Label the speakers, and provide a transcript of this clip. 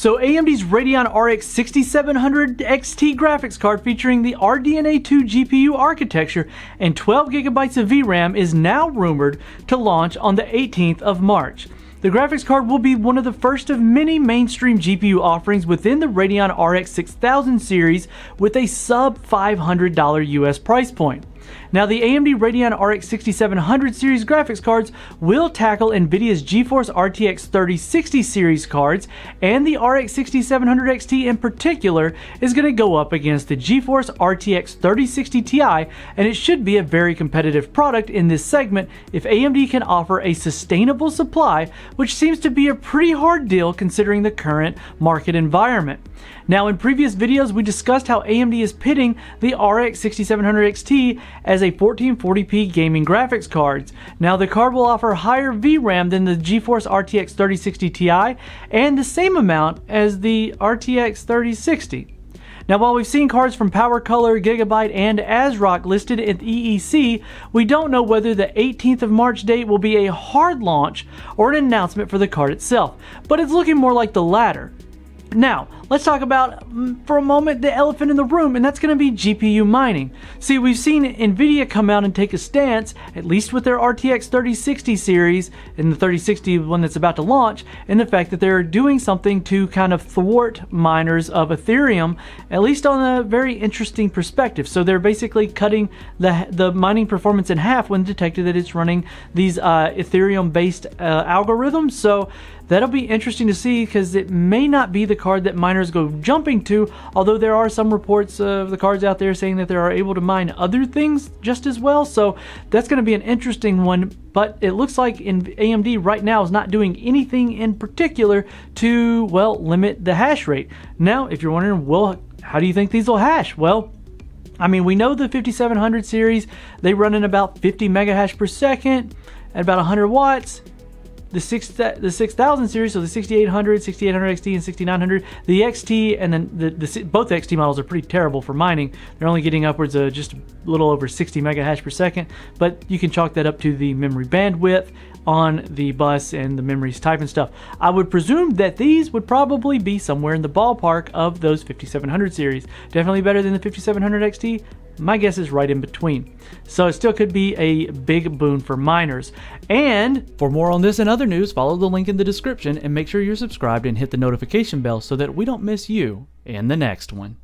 Speaker 1: So AMD's Radeon RX 6700 XT graphics card featuring the RDNA 2 GPU architecture and 12 gigabytes of VRAM is now rumored to launch on the 18th of March. The graphics card will be one of the first of many mainstream GPU offerings within the Radeon RX 6000 series with a sub $500 US price point. Now, the AMD Radeon RX 6700 series graphics cards will tackle NVIDIA's GeForce RTX 3060 series cards, and the RX 6700 XT in particular is going to go up against the GeForce RTX 3060 Ti, and it should be a very competitive product in this segment if AMD can offer a sustainable supply, which seems to be a pretty hard deal considering the current market environment. Now, in previous videos, we discussed how AMD is pitting the RX 6700 XT as a 1440p gaming graphics cards. Now, the card will offer higher VRAM than the GeForce RTX 3060 Ti and the same amount as the RTX 3060. Now, while we've seen cards from PowerColor, Gigabyte, and ASRock listed at EEC, we don't know whether the 18th of March date will be a hard launch or an announcement for the card itself, but it's looking more like the latter. Now, let's talk about, for a moment, the elephant in the room, and that's going to be GPU mining. See, we've seen NVIDIA come out and take a stance, at least with their RTX 3060 series, and the 3060 one that's about to launch, in the fact that they're doing something to kind of thwart miners of Ethereum, at least on a very interesting perspective. So they're basically cutting the mining performance in half when detected that it's running these Ethereum-based algorithms. So that'll be interesting to see, because it may not be the card that miners go jumping to, although there are some reports of the cards out there saying that they are able to mine other things just as well. So that's going to be an interesting one, but it looks like AMD right now is not doing anything in particular to, well, limit the hash rate. Now, if you're wondering, well, how do you think these will hash? Well, I mean, we know the 5700 series, they run in about 50 mega hash per second at about 100 watts. The 6000 series, so the 6800, 6800 XT, and 6900, the XT, and then both the XT models are pretty terrible for mining. They're only getting upwards of just a little over 60 mega hash per second, but you can chalk that up to the memory bandwidth on the bus and the memory's type and stuff. I would presume that these would probably be somewhere in the ballpark of those 5700 series. Definitely better than the 5700 XT. My guess is right in between. So it still could be a big boon for miners. And for more on this and other news, follow the link in the description and make sure you're subscribed and hit the notification bell so that we don't miss you in the next one.